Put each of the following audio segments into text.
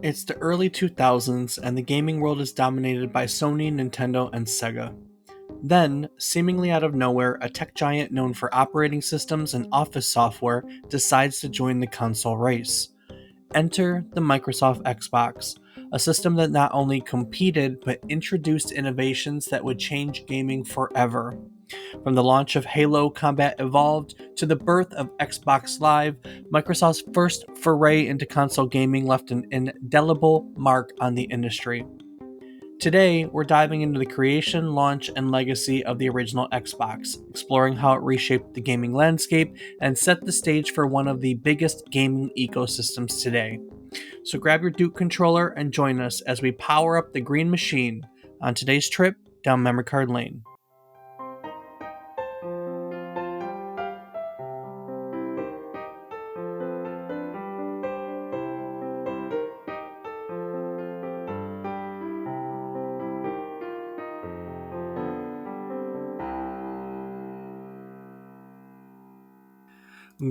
It's the early 2000s, and the gaming world is dominated by Sony, Nintendo, and Sega. Then, seemingly out of nowhere, a tech giant known for operating systems and office software decides to join the console race. Enter the Microsoft Xbox, a system that not only competed but introduced innovations that would change gaming forever. From the launch of Halo Combat Evolved to the birth of Xbox Live, Microsoft's first foray into console gaming left an indelible mark on the industry. Today, we're diving into the creation, launch, and legacy of the original Xbox, exploring how it reshaped the gaming landscape and set the stage for one of the biggest gaming ecosystems today. So grab your Duke controller and join us as we power up the green machine on today's trip down memory card lane.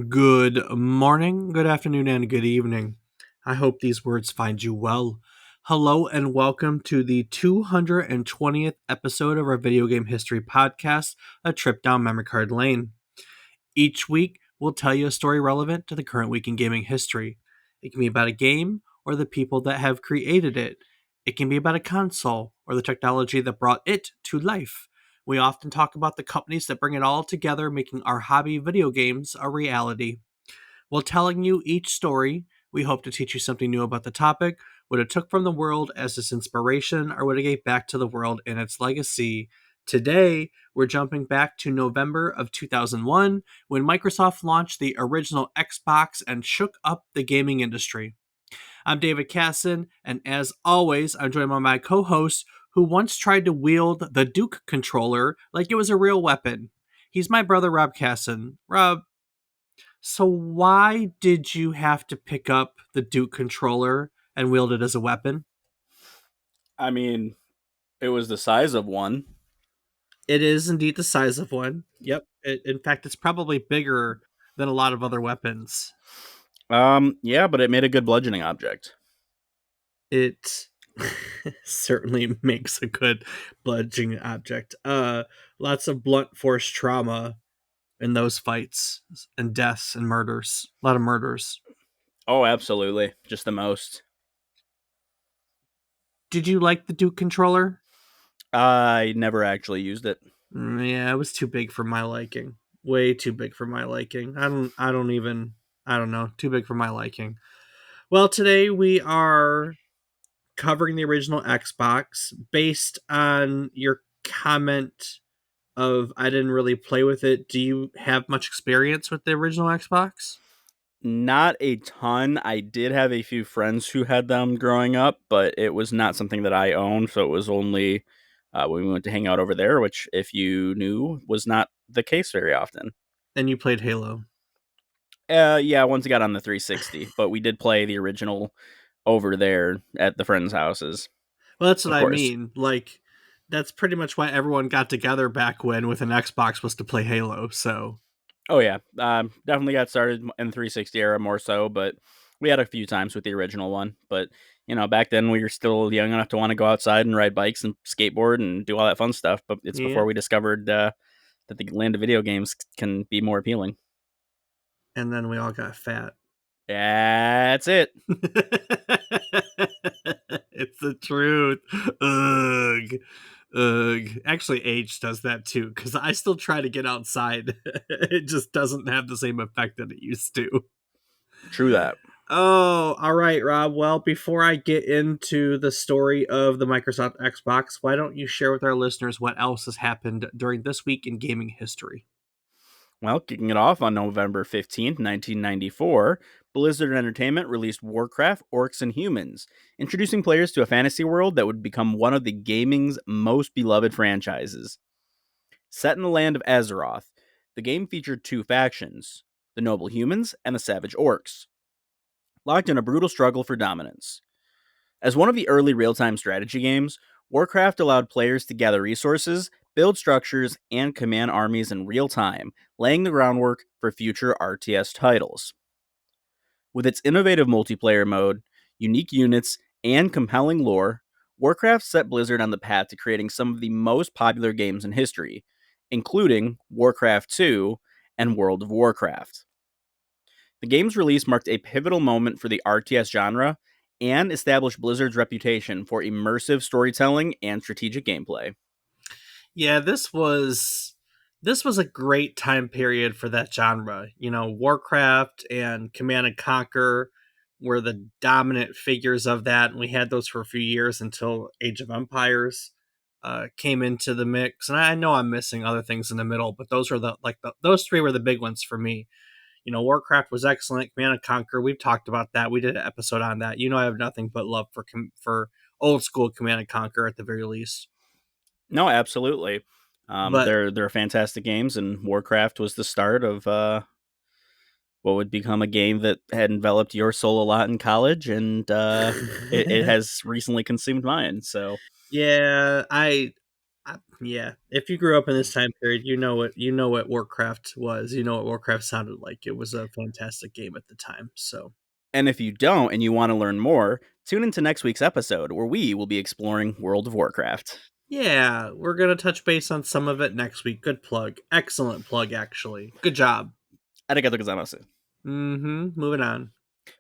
Good morning, good afternoon, and good evening. I hope these words find you well. Hello, and welcome to the 220th episode of our video game history podcast, A Trip Down Memory Card Lane. Each week, we'll tell you a story relevant to the current week in gaming history. It can be about a game or the people that have created it. It can be about a console or the technology that brought it to life. We often talk about the companies that bring it all together, making our hobby video games a reality. While telling you each story, we hope to teach you something new about the topic, what it took from the world as its inspiration, or what it gave back to the world in its legacy. Today, we're jumping back to November of 2001, when Microsoft launched the original Xbox and shook up the gaming industry. I'm David Casson, and as always, I'm joined by my co-host, who once tried to wield the Duke controller like it was a real weapon. He's my brother, Rob Casson. Rob, so why did you have to pick up the Duke controller and wield it as a weapon? I mean, it was the size of one. It is indeed the size of one. Yep. In fact, it's probably bigger than a lot of other weapons. Yeah, but it made a good bludgeoning object. It certainly makes a good bludgeoning object. Lots of blunt force trauma in those fights and deaths and murders. A lot of murders. Oh, absolutely. Just the most. Did you like the Duke controller? I never actually used it. Yeah, it was too big for my liking. Way too big for my liking. I don't know. Too big for my liking. Well, today we are covering the original Xbox based on your comment of I didn't really play with it. Do you have much experience with the original Xbox? Not a ton. I did have a few friends who had them growing up, but it was not something that I owned. So it was only when we went to hang out over there, which, if you knew, was not the case very often. And you played Halo. Yeah, once it got on the 360, but we did play the original over there at the friends' houses. Well, that's what Of I course. mean. Like, that's pretty much why everyone got together back when with an Xbox was to play Halo. So, Oh yeah, definitely got started in the 360 era more so, but we had a few times with the original one. But back then we were still young enough to want to go outside and ride bikes and skateboard and do all that fun stuff. But it's yeah. before we discovered that the land of video games can be more appealing. And then we all got fat. That's it. It's the truth. Ugh. Ugh. Actually, age does that too, because I still try to get outside. It just doesn't have the same effect that it used to. True that. Oh, all right, Rob. Well, before I get into the story of the Microsoft Xbox, why don't you share with our listeners what else has happened during this week in gaming history? Well, kicking it off on November 15th, 1994, Blizzard Entertainment released Warcraft: Orcs and Humans, introducing players to a fantasy world that would become one of the gaming's most beloved franchises. Set in the land of Azeroth, the game featured two factions, the noble humans and the savage orcs, locked in a brutal struggle for dominance. As one of the early real-time strategy games, Warcraft allowed players to gather resources, build structures, and command armies in real time, laying the groundwork for future RTS titles. With its innovative multiplayer mode, unique units, and compelling lore, Warcraft set Blizzard on the path to creating some of the most popular games in history, including Warcraft 2 and World of Warcraft. The game's release marked a pivotal moment for the RTS genre and established Blizzard's reputation for immersive storytelling and strategic gameplay. Yeah, this was a great time period for that genre. You know, Warcraft and Command and Conquer were the dominant figures of that, and we had those for a few years until Age of Empires came into the mix. And I know I'm missing other things in the middle, but those were those three were the big ones for me. You know, Warcraft was excellent. Command and Conquer, we've talked about that. We did an episode on that. You know, I have nothing but love for old school Command and Conquer at the very least. No, absolutely. But They're fantastic games, and Warcraft was the start of what would become a game that had enveloped your soul a lot in college, and it has recently consumed mine. So, yeah, yeah. If you grew up in this time period, you know what Warcraft was. You know what Warcraft sounded like. It was a fantastic game at the time. So and if you don't and you want to learn more, tune into next week's episode where we will be exploring World of Warcraft. yeah, we're gonna touch base on some of it next week. Good plug, excellent plug, actually. Good job. Arigato gozaimasu. Moving on.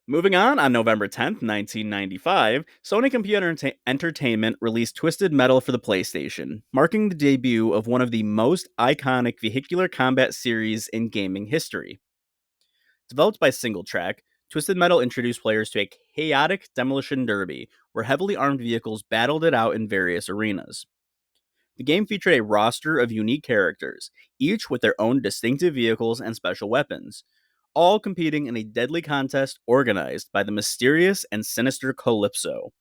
Moving on November 10th, 1995, Sony Computer Entertainment released Twisted Metal for the PlayStation, marking the debut of one of the most iconic vehicular combat series in gaming history. Developed by Single Track, Twisted Metal introduced players to a chaotic demolition derby where heavily armed vehicles battled it out in various arenas. The game featured a roster of unique characters, each with their own distinctive vehicles and special weapons, all competing in a deadly contest organized by the mysterious and sinister Calypso,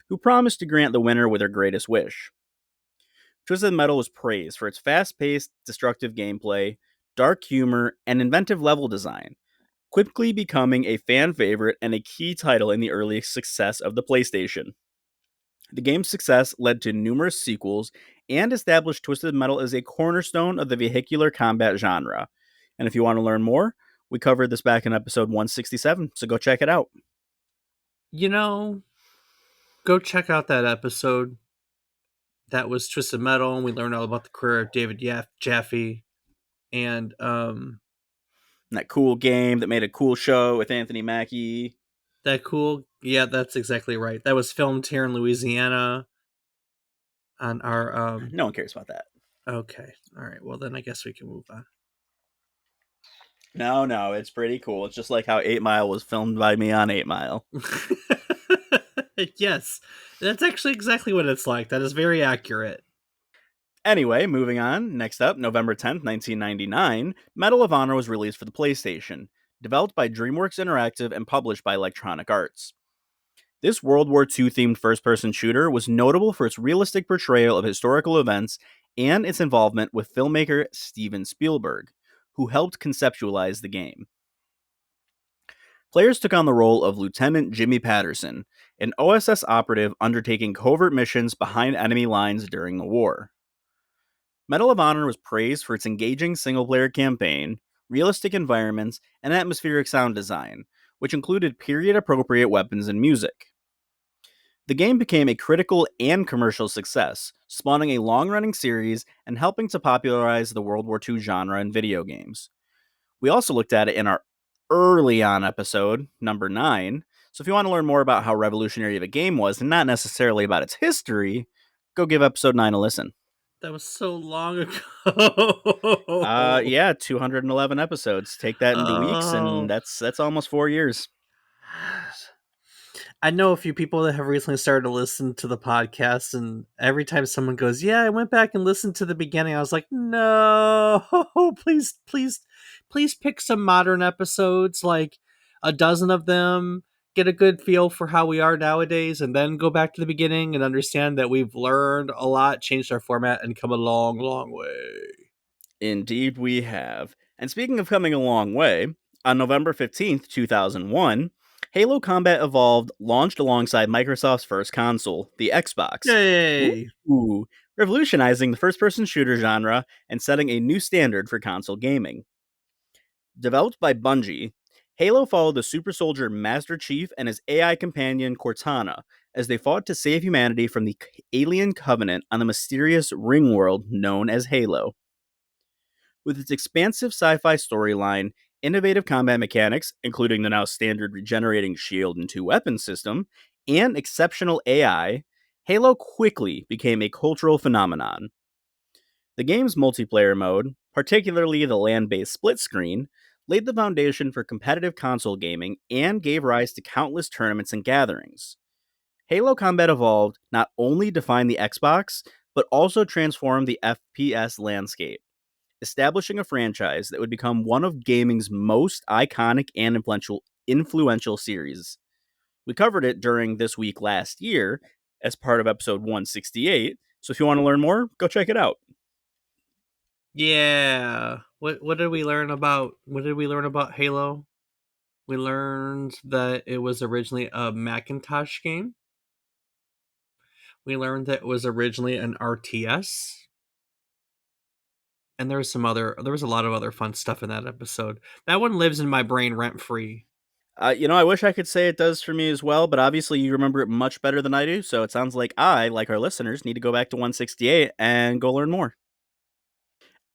who promised to grant the winner with her greatest wish. Twisted Metal was praised for its fast paced, destructive gameplay, dark humor, and inventive level design, quickly becoming a fan favorite and a key title in the early success of the PlayStation. The game's success led to numerous sequels and established Twisted Metal as a cornerstone of the vehicular combat genre. And if you want to learn more, we covered this back in episode 167, so go check it out. You know, go check out that episode. That was Twisted Metal, and we learned all about the career of David Jaffe, and And that cool game that made a cool show with Anthony Mackie. that cool. Yeah, that's exactly right. That was filmed here in Louisiana on our No one cares about that. Okay. All right. Well, then I guess we can move on. No, it's pretty cool. It's just like how 8 Mile was filmed by me on 8 Mile. Yes. That's actually exactly what it's like. That is very accurate. Anyway, moving on. Next up, November 10th, 1999, Medal of Honor was released for the PlayStation, developed by DreamWorks Interactive and published by Electronic Arts. This World War II themed first person shooter was notable for its realistic portrayal of historical events and its involvement with filmmaker Steven Spielberg, who helped conceptualize the game. Players took on the role of Lieutenant Jimmy Patterson, an OSS operative undertaking covert missions behind enemy lines during the war. Medal of Honor was praised for its engaging single player campaign, realistic environments, and atmospheric sound design, which included period appropriate weapons and music. The game became a critical and commercial success, spawning a long running series and helping to popularize the World War II genre in video games. We also looked at it in our early on episode, number 9. So if you want to learn more about how revolutionary the game was and not necessarily about its history, go give episode 9 a listen. That was so long ago. Yeah, 211 episodes. Take that into weeks, and Oh. that's almost 4 years. I know a few people that have recently started to listen to the podcast, and every time someone goes, "Yeah, I went back and listened to the beginning," I was like, "No, please, please, please pick some modern episodes, like a dozen of them. Get a good feel for how we are nowadays, and then go back to the beginning and understand that we've learned a lot, changed our format, and come a long, long way." Indeed, we have. And speaking of coming a long way, on November 15th, 2001, Halo Combat Evolved launched alongside Microsoft's first console, the Xbox. Yay! Ooh, revolutionizing the first person shooter genre and setting a new standard for console gaming. Developed by Bungie, Halo followed the super soldier Master Chief and his AI companion Cortana as they fought to save humanity from the alien covenant on the mysterious ring world known as Halo. With its expansive sci fi storyline, innovative combat mechanics, including the now standard regenerating shield and two weapon system, and exceptional AI, Halo quickly became a cultural phenomenon. The game's multiplayer mode, particularly the land based split screen, laid the foundation for competitive console gaming and gave rise to countless tournaments and gatherings. Halo Combat Evolved not only defined the Xbox, but also transformed the FPS landscape, establishing a franchise that would become one of gaming's most iconic and influential series. We covered it during This Week Last Year as part of episode 168, so if you want to learn more, go check it out. Yeah. What did we learn about Halo? We learned that it was originally a Macintosh game. We learned that it was originally an RTS. And there was a lot of other fun stuff in that episode. That one lives in my brain rent free. I wish I could say it does for me as well, but obviously you remember it much better than I do, so it sounds like I, like our listeners, need to go back to 168 and go learn more.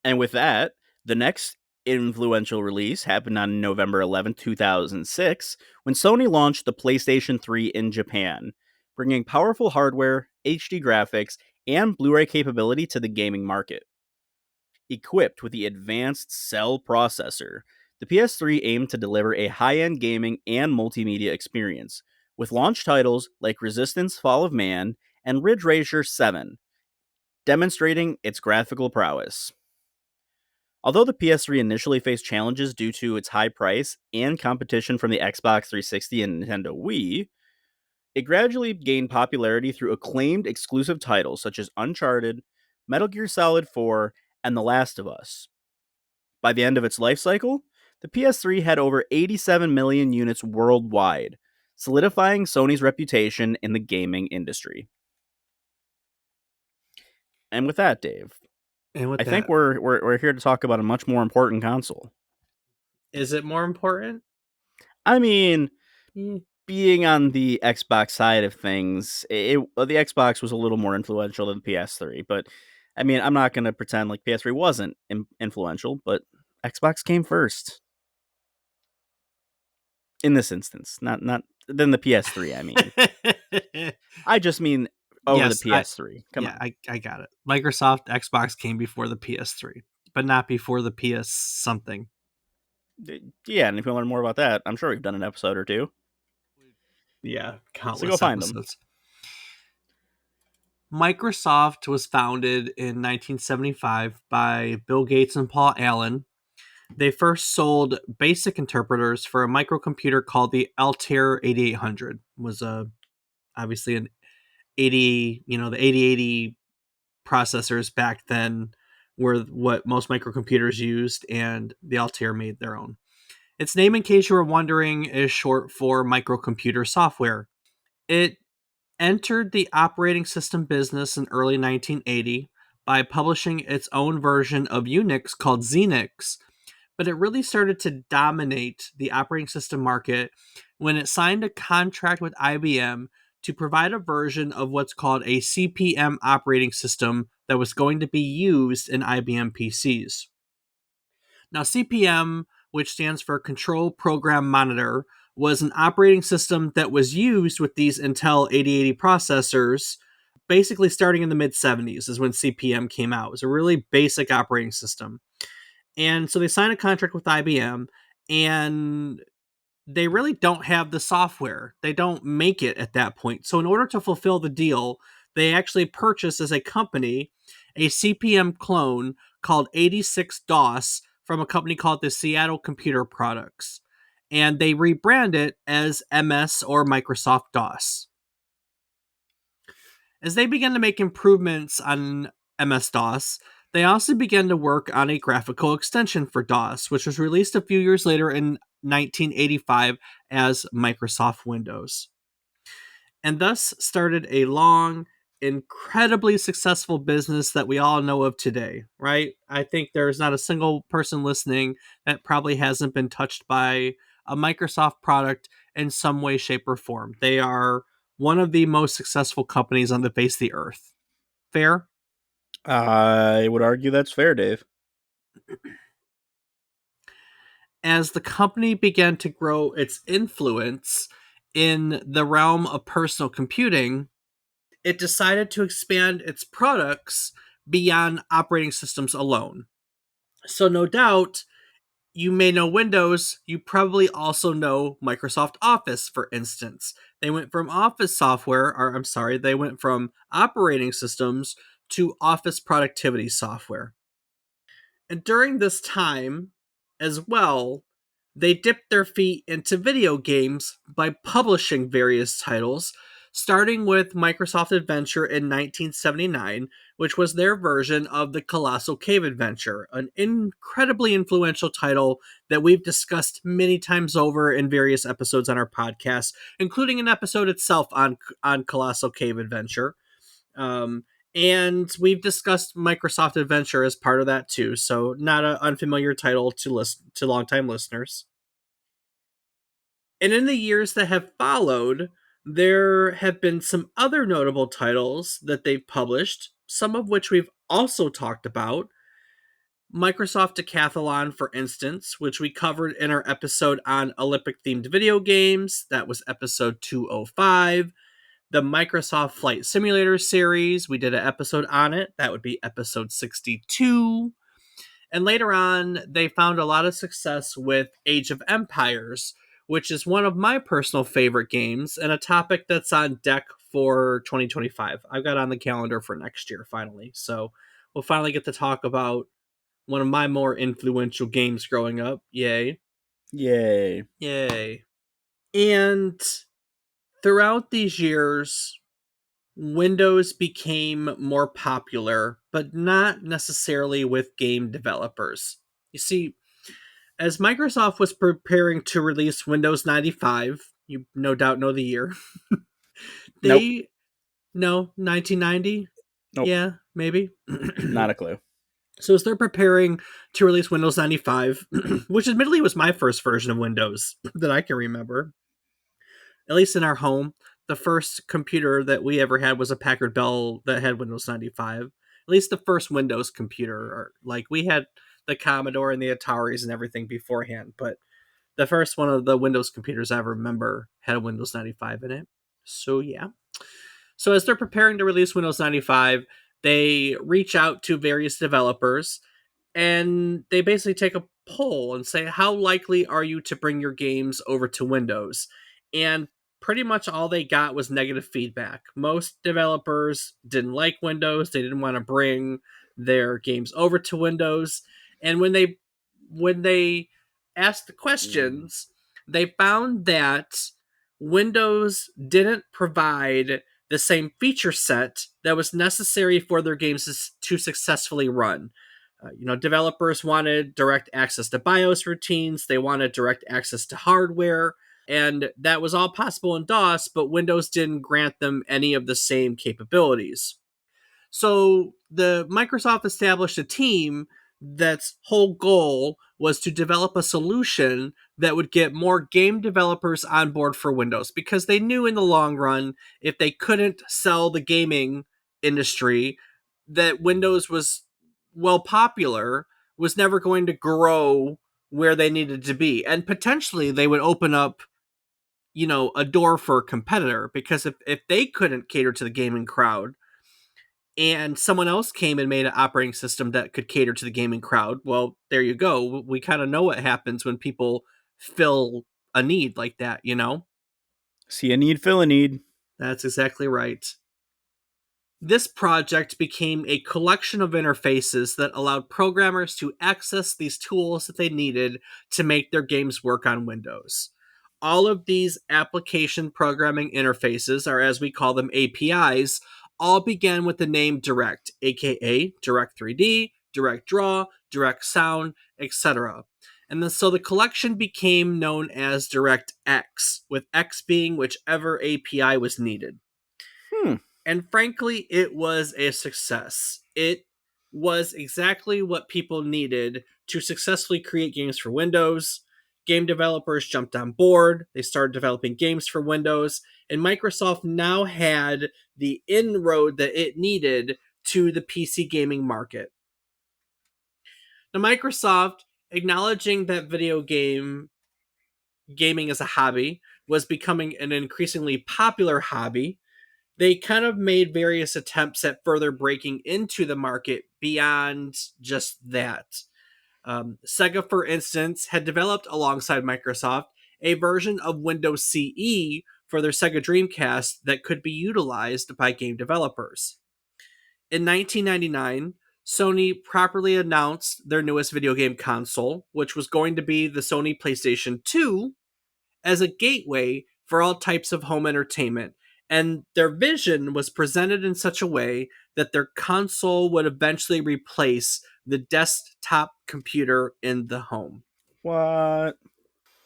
And with that, the next influential release happened on November 11th, 2006, when Sony launched the PlayStation 3 in Japan, bringing powerful hardware, HD graphics, and Blu ray capability to the gaming market. Equipped with the advanced Cell processor, the PS3 aimed to deliver a high end gaming and multimedia experience, with launch titles like Resistance Fall of Man and Ridge Racer 7, demonstrating its graphical prowess. Although the PS3 initially faced challenges due to its high price and competition from the Xbox 360 and Nintendo Wii, it gradually gained popularity through acclaimed exclusive titles such as Uncharted, Metal Gear Solid 4, and The Last of Us. By the end of its life cycle, the PS3 had over 87 million units worldwide, solidifying Sony's reputation in the gaming industry. And with that, Dave, And with I think that, we're here to talk about a much more important console. is it more important? I mean, Mm. being on the Xbox side of things, the Xbox was a little more influential than the PS3, but I mean, I'm not going to pretend like PS3 wasn't influential, but Xbox came first in this instance. Not than the PS3, I mean. I just mean over the Yes, PS3. Come on. I got it. Microsoft Xbox came before the PS3, but not before the PS something. Yeah, and if you want to learn more about that, I'm sure we've done an episode or two. Yeah, So go countless find them. episodes. Microsoft was founded in 1975 by Bill Gates and Paul Allen. They first sold basic interpreters for a microcomputer called the Altair 8800. It was obviously an 80, the 8080 processors back then were what most microcomputers used, and the Altair made their own. Its name, in case you were wondering, is short for microcomputer software. It entered the operating system business in early 1980 by publishing its own version of Unix called Xenix, but it really started to dominate the operating system market when it signed a contract with IBM to provide a version of what's called a CP/M operating system that was going to be used in IBM PCs. Now, CP/M, which stands for Control Program Monitor, was an operating system that was used with these Intel 8080 processors basically starting in the mid 70s is when CP/M came out. It was a really basic operating system. And so they signed a contract with IBM, and they really don't have the software. They don't make it at that point. So in order to fulfill the deal, they actually purchased as a company a CP/M clone called 86 DOS from a company called the Seattle Computer Products. And they rebrand it as MS or Microsoft DOS. As they began to make improvements on MS-DOS, they also began to work on a graphical extension for DOS, which was released a few years later in 1985 as Microsoft Windows. And thus started a long, incredibly successful business that we all know of today, right? I think there's not a single person listening that probably hasn't been touched by a Microsoft product in some way, shape, or form. They are one of the most successful companies on the face of the earth. Fair? I would argue that's fair, Dave. As the company began to grow its influence in the realm of personal computing, it decided to expand its products beyond operating systems alone. So, no doubt, you may know Windows, you probably also know Microsoft Office, for instance. They went from Office software, or I'm sorry, they went from operating systems to Office productivity software. And during this time, as well, they dipped their feet into video games by publishing various titles, starting with Microsoft Adventure in 1979, which was their version of the Colossal Cave Adventure, an incredibly influential title that we've discussed many times over in various episodes on our podcast, including an episode itself on Colossal Cave Adventure. Um, and we've discussed Microsoft Adventure as part of that too, so not an unfamiliar title to longtime listeners. And in the years that have followed, there have been some other notable titles that they've published, some of which we've also talked about. Microsoft Decathlon, for instance, which we covered in our episode on Olympic themed video games. That was episode 205. The Microsoft Flight Simulator series, we did an episode on it. That would be episode 62. And later on, they found a lot of success with Age of Empires, which is one of my personal favorite games and a topic that's on deck for 2025. I've got on the calendar for next year, finally. So we'll finally get to talk about one of my more influential games growing up. Yay. Yay. Yay. And throughout these years, Windows became more popular, but not necessarily with game developers. You see, as Microsoft was preparing to release Windows 95, you no doubt know the year, Nope. they. No, 1990? Nope. Yeah, maybe. Not a clue. So, as they're preparing to release Windows 95, which admittedly was my first version of Windows that I can remember, at least in our home, the first computer that we ever had was a Packard Bell that had Windows 95. At least the first Windows computer. Or, like, we had the Commodore and the Ataris and everything beforehand, but the first one of the Windows computers I ever remember had a Windows 95 in it. So, yeah. So, as they're preparing to release Windows 95, they reach out to various developers and they basically take a poll and say, how likely are you to bring your games over to Windows? And pretty much all they got was negative feedback. Most developers didn't like Windows, they didn't want to bring their games over to Windows. And when they asked the questions, they found that Windows didn't provide the same feature set that was necessary for their games to successfully run. Developers wanted direct access to BIOS routines, they wanted direct access to hardware, and that was all possible in DOS, but Windows didn't grant them any of the same capabilities. So the Microsoft established a team that's whole goal was to develop a solution that would get more game developers on board for Windows, because they knew in the long run, if they couldn't sell the gaming industry, that Windows was, well, popular, was never going to grow where they needed to be. And potentially they would open up, a door for a competitor, because if they couldn't cater to the gaming crowd and someone else came and made an operating system that could cater to the gaming crowd, well, there you go. We kind of know what happens when people fill a need like that. See a need, fill a need. That's exactly right. This project became a collection of interfaces that allowed programmers to access these tools that they needed to make their games work on Windows. All of these application programming interfaces, or as we call them, APIs, all began with the name Direct, aka Direct 3D, Direct Draw, Direct Sound, etc. So the collection became known as DirectX, with X being whichever API was needed. Hmm. And frankly, it was a success. It was exactly what people needed to successfully create games for Windows. Game developers jumped on board. They started developing games for Windows, and Microsoft now had the inroad that it needed to the PC gaming market. Now, Microsoft, acknowledging that video gaming as a hobby was becoming an increasingly popular hobby, they kind of made various attempts at further breaking into the market beyond just that. Sega, for instance, had developed alongside Microsoft a version of Windows CE for their Sega Dreamcast that could be utilized by game developers. In 1999, Sony properly announced their newest video game console, which was going to be the Sony PlayStation 2, as a gateway for all types of home entertainment. And their vision was presented in such a way that their console would eventually replace the desktop computer in the home. What?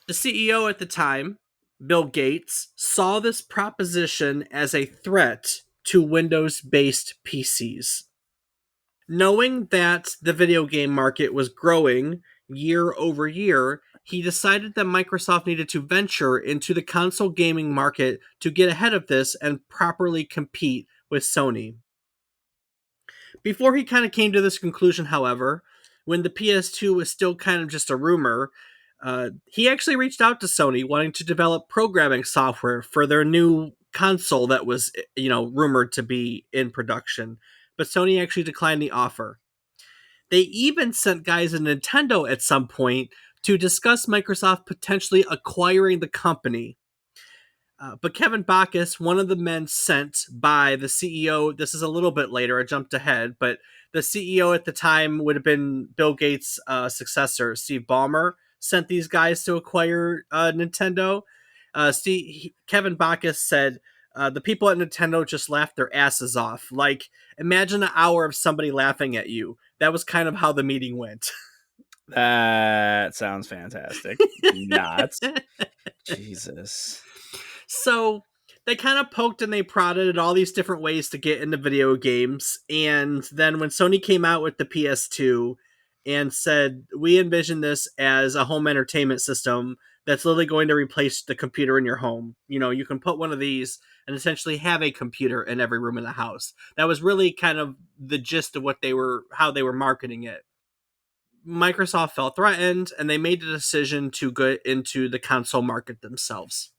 The CEO at the time, Bill Gates, saw this proposition as a threat to Windows based PCs. Knowing that the video game market was growing year over year, he decided that Microsoft needed to venture into the console gaming market to get ahead of this and properly compete with Sony. Before he kind of came to this conclusion, however, when the PS2 was still kind of just a rumor, he actually reached out to Sony wanting to develop programming software for their new console that was, rumored to be in production. But Sony actually declined the offer. They even sent guys at Nintendo at some point to discuss Microsoft potentially acquiring the company. But Kevin Backus, one of the men sent by the CEO, this is a little bit later, I jumped ahead, but the CEO at the time would have been Bill Gates' successor, Steve Ballmer, sent these guys to acquire Nintendo. Kevin Backus said, the people at Nintendo just laughed their asses off. Like, imagine an hour of somebody laughing at you. That was kind of how the meeting went. That sounds fantastic. Not. Jesus. So they kind of poked and they prodded at all these different ways to get into video games. And then when Sony came out with the PS2 and said, we envision this as a home entertainment system that's literally going to replace the computer in your home. You can put one of these and essentially have a computer in every room in the house. That was really kind of the gist of how they were marketing it. Microsoft felt threatened and they made the decision to go into the console market themselves.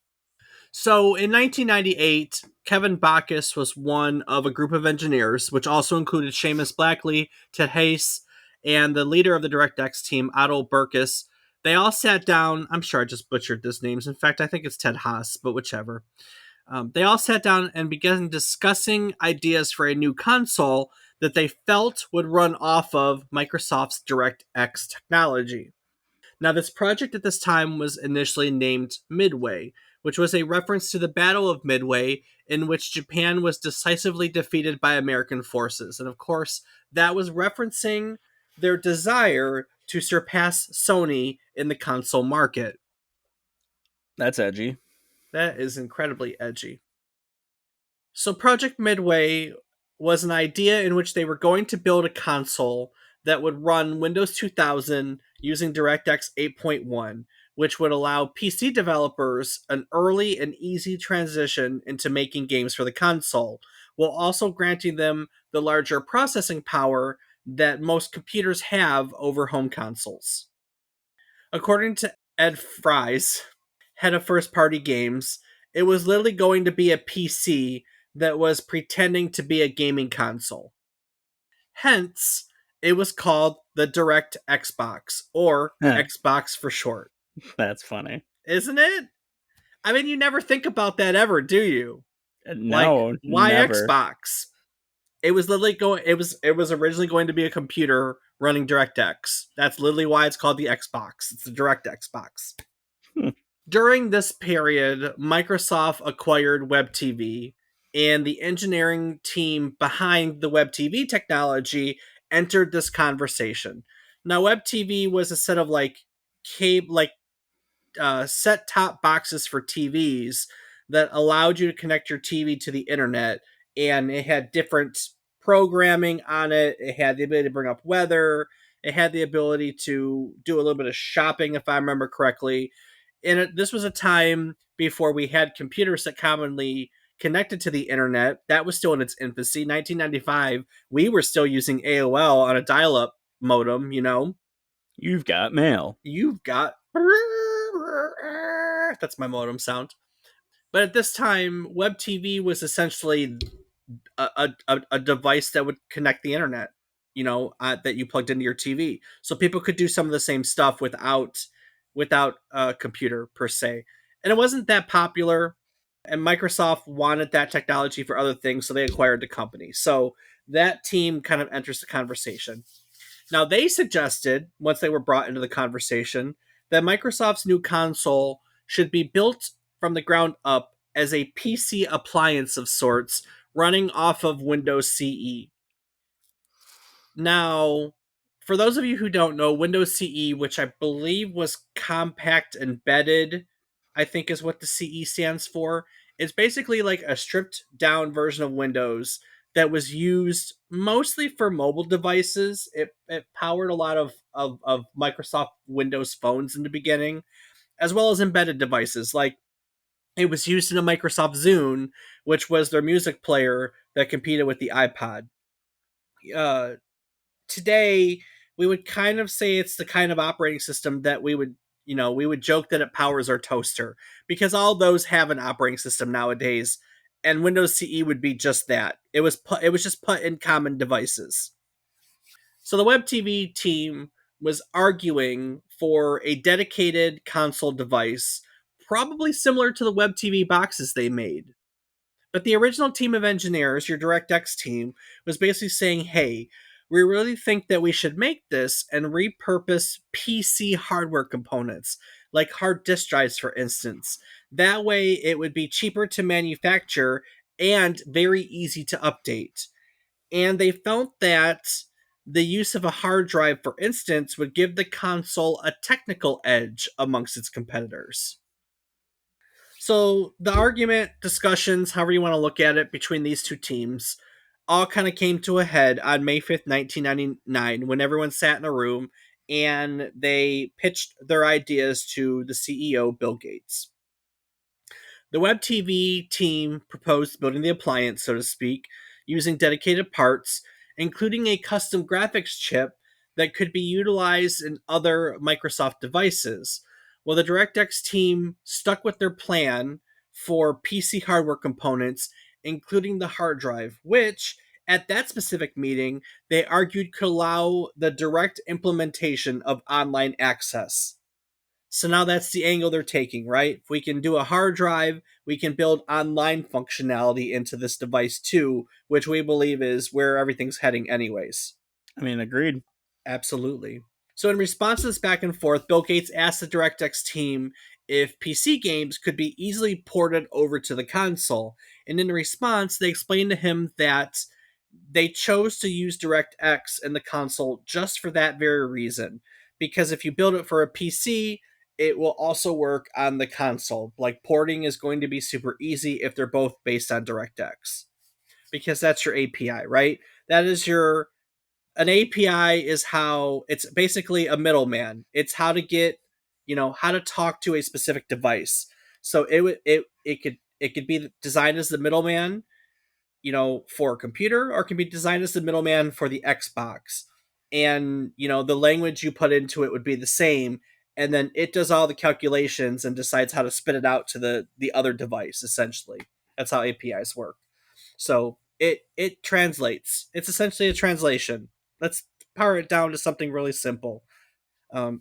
So in 1998, Kevin Backus was one of a group of engineers, which also included Seamus Blackley, Ted Hayes, and the leader of the DirectX team, Otto Burkus. They all sat down. I'm sure I just butchered these names. In fact, I think it's Ted Haas, but whichever. They all sat down and began discussing ideas for a new console that they felt would run off of Microsoft's DirectX technology. Now, this project at this time was initially named Midway, which was a reference to the Battle of Midway, in which Japan was decisively defeated by American forces. And of course, that was referencing their desire to surpass Sony in the console market. That's edgy. That is incredibly edgy. So, Project Midway was an idea in which they were going to build a console that would run Windows 2000 using DirectX 8.1, which would allow PC developers an early and easy transition into making games for the console, while also granting them the larger processing power that most computers have over home consoles. According to Ed Fries, head of first party games, it was literally going to be a PC that was pretending to be a gaming console. Hence, it was called the Direct Xbox, or Xbox for short. That's funny. Isn't it? I mean, you never think about that ever, do you? No, like, why never. Xbox? It was literally it was originally going to be a computer running DirectX. That's literally why it's called the Xbox. It's the Direct Xbox. During this period, Microsoft acquired WebTV, and the engineering team behind the WebTV technology entered this conversation. Now, WebTV was a set of set top boxes for TVs that allowed you to connect your TV to the internet, and it had different programming on it. It had the ability to bring up weather. It had the ability to do a little bit of shopping, if I remember correctly. And this was a time before we had computers that commonly connected to the internet. That was still in its infancy. 1995, we were still using AOL on a dial up modem, you know. You've got mail. You've got. That's my modem sound. But at this time, web TV was essentially a device that would connect the internet, that you plugged into your TV, so people could do some of the same stuff without a computer per se. And it wasn't that popular, and Microsoft wanted that technology for other things, so they acquired the company. So that team kind of enters the conversation. Now, they suggested, once they were brought into the conversation, that Microsoft's new console should be built from the ground up as a PC appliance of sorts running off of Windows CE. Now, for those of you who don't know, Windows CE, which I believe was compact embedded, I think is what the CE stands for. It's basically like a stripped down version of Windows that was used mostly for mobile devices. It powered a lot of Microsoft Windows phones in the beginning, as well as embedded devices. Like, it was used in a Microsoft Zune, which was their music player that competed with the iPod. Uh, Today, we would kind of say it's the kind of operating system that we would joke that it powers our toaster, because all those have an operating system nowadays, and Windows CE would be just that. It was just put in common devices. So the web TV team was arguing for a dedicated console device, probably similar to the web TV boxes they made. But the original team of engineers, your DirectX team, was basically saying, hey, we really think that we should make this and repurpose PC hardware components, like hard disk drives, for instance. That way, it would be cheaper to manufacture and very easy to update. And they felt that the use of a hard drive, for instance, would give the console a technical edge amongst its competitors. So the argument, discussions, however you want to look at it, between these two teams all kind of came to a head on May 5th, 1999, when everyone sat in a room and they pitched their ideas to the CEO, Bill Gates. The web TV team proposed building the appliance, so to speak, using dedicated parts, including a custom graphics chip that could be utilized in other Microsoft devices. Well, the DirectX team stuck with their plan for PC hardware components, including the hard drive, which, at that specific meeting, they argued could allow the direct implementation of online access. So now that's the angle they're taking, right? If we can do a hard drive, we can build online functionality into this device too, which we believe is where everything's heading, anyways. I mean, agreed. Absolutely. So, in response to this back and forth, Bill Gates asked the DirectX team if PC games could be easily ported over to the console. And in response, they explained to him that they chose to use DirectX in the console just for that very reason. Because if you build it for a PC, it will also work on the console. Like, porting is going to be super easy if they're both based on DirectX. Because that's your API, right? That is your An API is how it's basically a middleman. It's how to get, how to talk to a specific device. So it could be designed as the middleman, for a computer, or it can be designed as the middleman for the Xbox. And, the language you put into it would be the same, and then it does all the calculations and decides how to spit it out to the other device, essentially. That's how APIs work. So it translates. It's essentially a translation. Let's power it down to something really simple.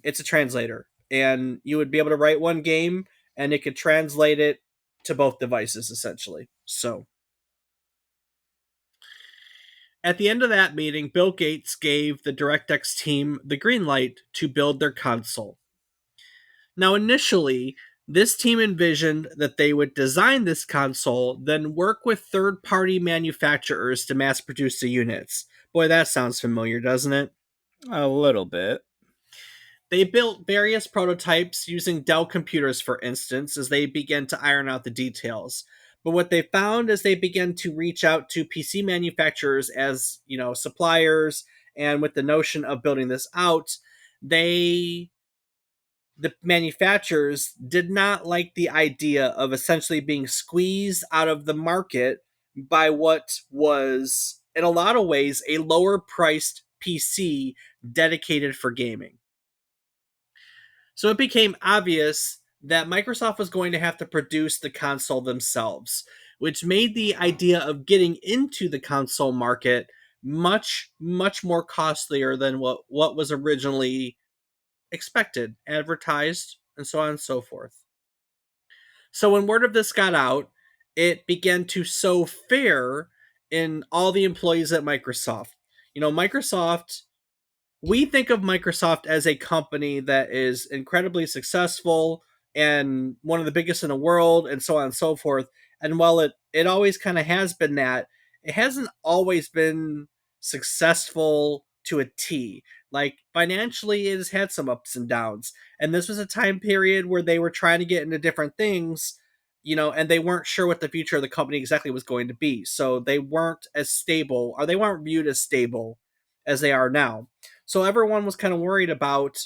It's a translator, and you would be able to write one game, and it could translate it to both devices, essentially. So at the end of that meeting, Bill Gates gave the DirectX team the green light to build their console. Now, initially, this team envisioned that they would design this console, then work with third party manufacturers to mass produce the units. Boy, that sounds familiar, doesn't it? A little bit. They built various prototypes using Dell computers, for instance, as they began to iron out the details. But what they found as they began to reach out to PC manufacturers as, suppliers And with the notion of building this out, they the manufacturers did not like the idea of essentially being squeezed out of the market by what was, in a lot of ways, a lower priced PC dedicated for gaming. So it became obvious that Microsoft was going to have to produce the console themselves, which made the idea of getting into the console market much, much more costlier than what was originally expected, advertised, and so on and so forth. So when word of this got out, it began to sow fear in all the employees at Microsoft. Microsoft, we think of Microsoft as a company that is incredibly successful and one of the biggest in the world, and so on and so forth. And while it always kind of has been that, it hasn't always been successful to a T. Like financially, it has had some ups and downs. And this was a time period where they were trying to get into different things, and they weren't sure what the future of the company exactly was going to be. So they weren't as stable, or they weren't viewed as stable as they are now. So everyone was kind of worried about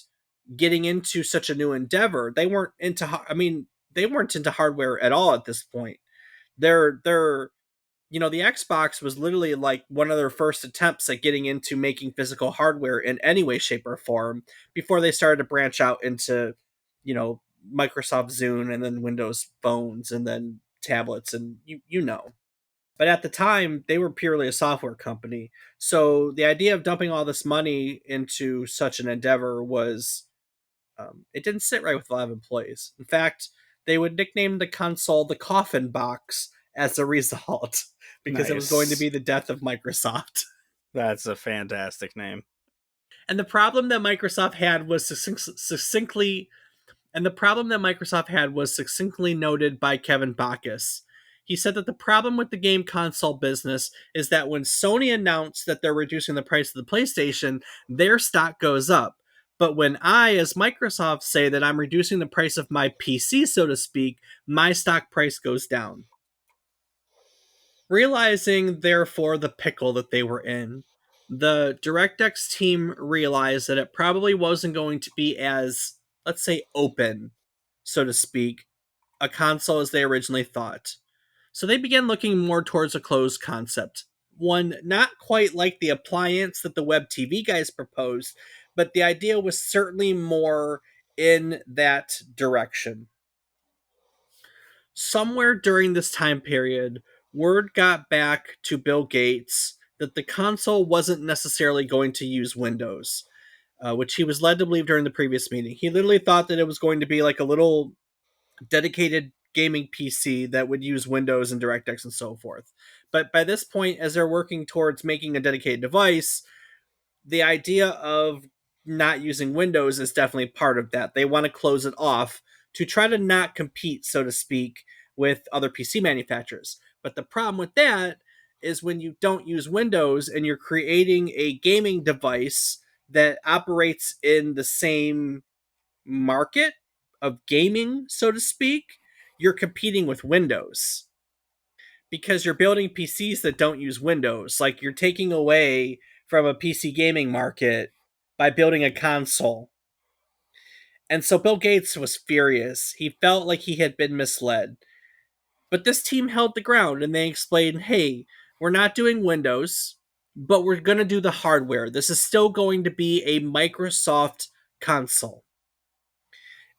getting into such a new endeavor. They weren't into hardware at all at this point. They're the Xbox was literally like one of their first attempts at getting into making physical hardware in any way, shape, or form before they started to branch out into, you know, Microsoft Zune and then Windows phones and then tablets and you know. But at the time, they were purely a software company. So the idea of dumping all this money into such an endeavor was, it didn't sit right with a lot of employees. In fact, they would nickname the console the coffin box as a result because it was going to Nice. be the death of Microsoft. That's a fantastic name. And the problem that Microsoft had was succinctly And the problem that Microsoft had was succinctly noted by Kevin Backus. He said that the problem with the game console business is that when Sony announced that they're reducing the price of the PlayStation, their stock goes up. But when I, as Microsoft, say that I'm reducing the price of my PC, so to speak, my stock price goes down. Realizing, therefore, the pickle that they were in, the DirectX team realized that it probably wasn't going to be as, let's say, open, so to speak, a console as they originally thought. So they began looking more towards a closed concept. One not quite like the appliance that the web TV guys proposed, but the idea was certainly more in that direction. Somewhere during this time period, word got back to Bill Gates that the console wasn't necessarily going to use Windows, which he was led to believe during the previous meeting. He literally thought that it was going to be like a little dedicated gaming PC that would use Windows and DirectX and so forth. But by this point, as they're working towards making a dedicated device, the idea of not using Windows is definitely part of that. They want to close it off to try to not compete, so to speak, with other PC manufacturers. But the problem with that is when you don't use Windows and you're creating a gaming device that operates in the same market of gaming, so to speak, you're competing with Windows because you're building PCs that don't use Windows. Like you're taking away from a PC gaming market by building a console. And so Bill Gates was furious. He felt like he had been misled. But this team held the ground and they explained, hey, we're not doing Windows, but we're going to do the hardware. This is still going to be a Microsoft console.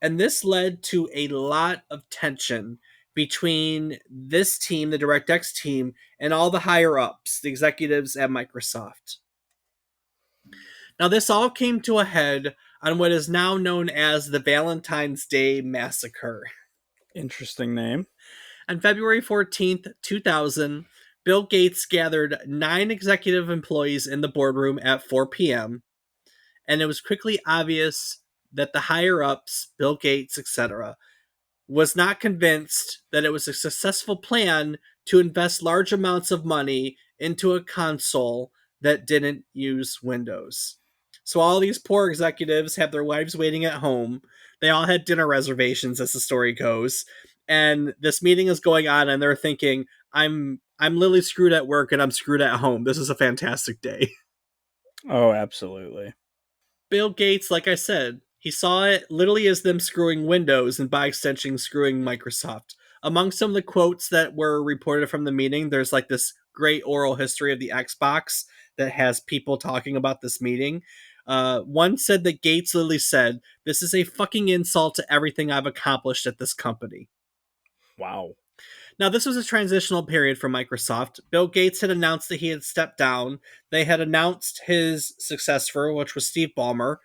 And this led to a lot of tension between this team, the DirectX team, and all the higher ups, the executives at Microsoft. Now, this all came to a head on what is now known as the Valentine's Day Massacre. Interesting name. On February 14th, 2000, Bill Gates gathered 9 executive employees in the boardroom at 4 p.m., and it was quickly obvious that the higher ups, Bill Gates, etc., was not convinced that it was a successful plan to invest large amounts of money into a console that didn't use Windows. So all these poor executives have their wives waiting at home. They all had dinner reservations, as the story goes, and this meeting is going on, and they're thinking, "I'm literally screwed at work, and I'm screwed at home. This is a fantastic day." Oh, absolutely. Bill Gates, like I said, he saw it literally as them screwing Windows and by extension screwing Microsoft. Among some of the quotes that were reported from the meeting, there's like this great oral history of the Xbox that has people talking about this meeting. One said that Gates literally said, "This is a fucking insult to everything I've accomplished at this company." Wow. Now, this was a transitional period for Microsoft. Bill Gates had announced that he had stepped down. They had announced his successor, which was Steve Ballmer.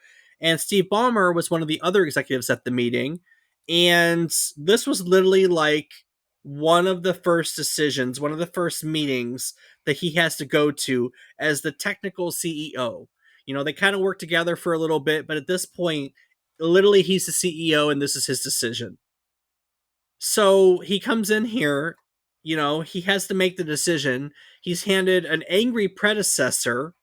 And Steve Ballmer was one of the other executives at the meeting. And this was literally like one of the first decisions, one of the first meetings that he has to go to as the technical CEO. You know, they kind of work together for a little bit, but at this point, literally he's the CEO and this is his decision. So he comes in here, you know, he has to make the decision. He's handed an angry predecessor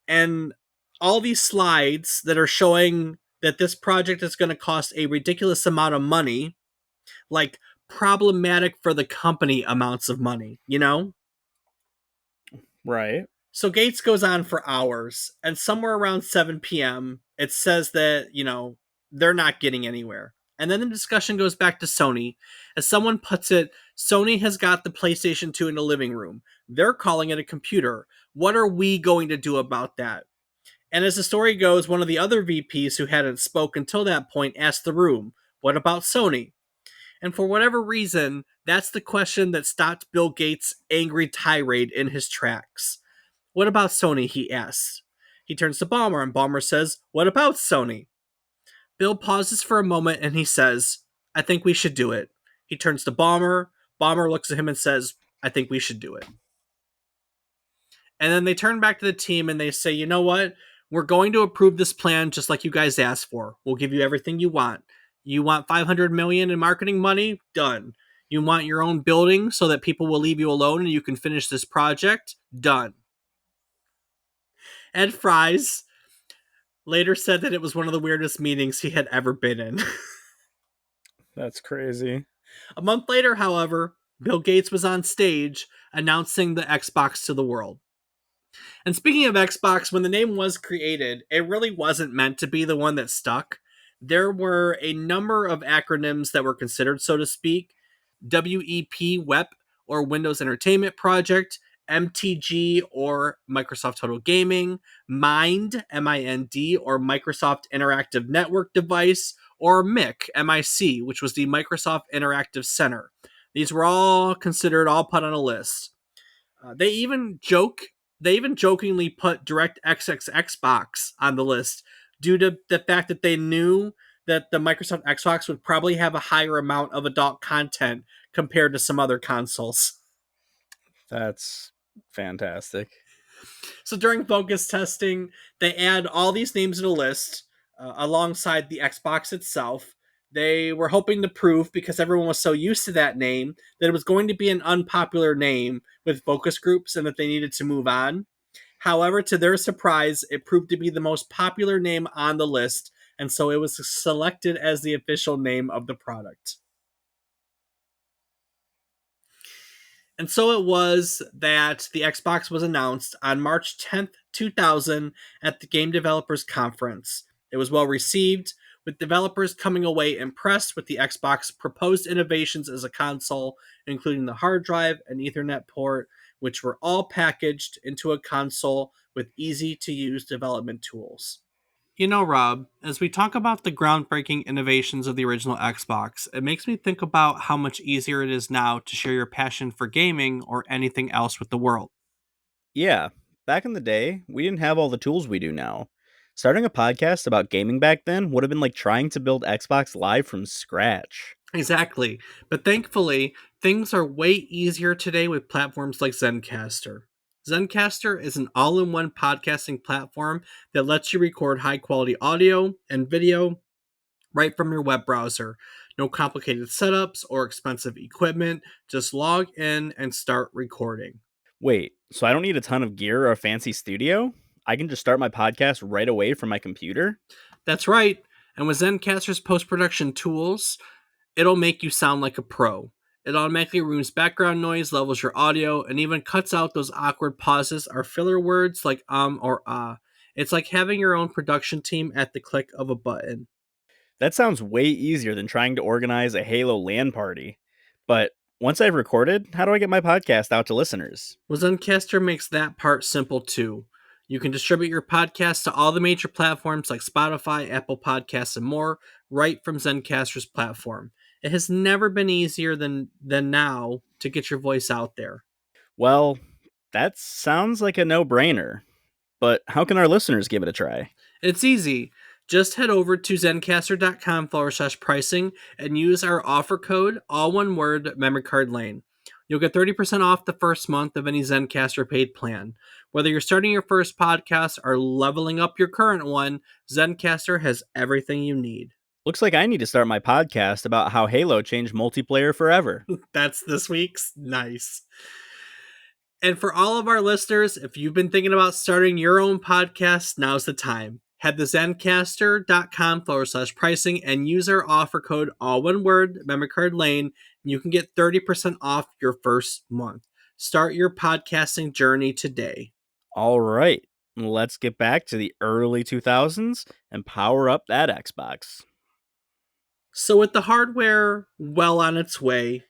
and all these slides that are showing that this project is going to cost a ridiculous amount of money, like problematic for the company amounts of money, you know? Right. So Gates goes on for hours, and somewhere around 7 p.m., it says that, you know, they're not getting anywhere. And then the discussion goes back to Sony. As someone puts it, Sony has got the PlayStation 2 in the living room. They're calling it a computer. What are we going to do about that? And as the story goes, one of the other VPs who hadn't spoken until that point asked the room, "What about Sony?" And for whatever reason, that's the question that stopped Bill Gates' angry tirade in his tracks. "What about Sony?" he asks. He turns to Ballmer, and Ballmer says, "What about Sony?" Bill pauses for a moment and he says, "I think we should do it." He turns to Ballmer. Ballmer looks at him and says, "I think we should do it." And then they turn back to the team and they say, "You know what? We're going to approve this plan just like you guys asked for. We'll give you everything you want. You want 500 million in marketing money? Done. You want your own building so that people will leave you alone and you can finish this project? Done." Ed Fries later said that it was one of the weirdest meetings he had ever been in. That's crazy. A month later, however, Bill Gates was on stage announcing the Xbox to the world. And speaking of Xbox, when the name was created, it really wasn't meant to be the one that stuck. There were a number of acronyms that were considered, so to speak. WEP, WEP, or Windows Entertainment Project, MTG, or Microsoft Total Gaming, MIND, MIND, or Microsoft Interactive Network Device, or MIC, MIC, which was the Microsoft Interactive Center. These were all considered, all put on a list. They even jokingly put DirectX Xbox on the list due to the fact that they knew that the Microsoft Xbox would probably have a higher amount of adult content compared to some other consoles. That's fantastic. So during focus testing, they add all these names in a list alongside the Xbox itself. They were hoping to prove, because everyone was so used to that name, that it was going to be an unpopular name with focus groups and that they needed to move on. However, to their surprise, it proved to be the most popular name on the list, and so it was selected as the official name of the product. And so it was that the Xbox was announced on March 10th, 2000 at the Game Developers Conference. It was well received, with developers coming away impressed with the Xbox proposed innovations as a console, including the hard drive and Ethernet port, which were all packaged into a console with easy to use development tools. You know, Rob, as we talk about the groundbreaking innovations of the original Xbox, it makes me think about how much easier it is now to share your passion for gaming or anything else with the world. Yeah, back in the day, we didn't have all the tools we do now. Starting a podcast about gaming back then would have been like trying to build Xbox Live from scratch. Exactly. But thankfully, things are way easier today with platforms like Zencaster. Zencaster is an all in one podcasting platform that lets you record high quality audio and video right from your web browser. No complicated setups or expensive equipment. Just log in and start recording. Wait, so I don't need a ton of gear or a fancy studio? I can just start my podcast right away from my computer? That's right. And with Zencaster's post production tools, it'll make you sound like a pro. It automatically removes background noise, levels your audio, and even cuts out those awkward pauses or filler words like or ah. It's like having your own production team at the click of a button. That sounds way easier than trying to organize a Halo LAN party. But once I've recorded, how do I get my podcast out to listeners? Well, Zencaster makes that part simple too. You can distribute your podcast to all the major platforms like Spotify, Apple Podcasts, and more right from Zencaster's platform. It has never been easier than now to get your voice out there. Well, that sounds like a no brainer. But how can our listeners give it a try? It's easy. Just head over to zencaster.com/pricing and use our offer code, all one word, memory card lane. You'll get 30% off the first month of any Zencaster paid plan. Whether you're starting your first podcast or leveling up your current one, Zencaster has everything you need. Looks like I need to start my podcast about how Halo changed multiplayer forever. That's this week's nice. And for all of our listeners, if you've been thinking about starting your own podcast, now's the time. Head to zencaster.com/pricing and use our offer code, all one word, memory card lane, and you can get 30% off your first month. Start your podcasting journey today. All right, let's get back to the early 2000s and power up that Xbox. So, with the hardware well on its way,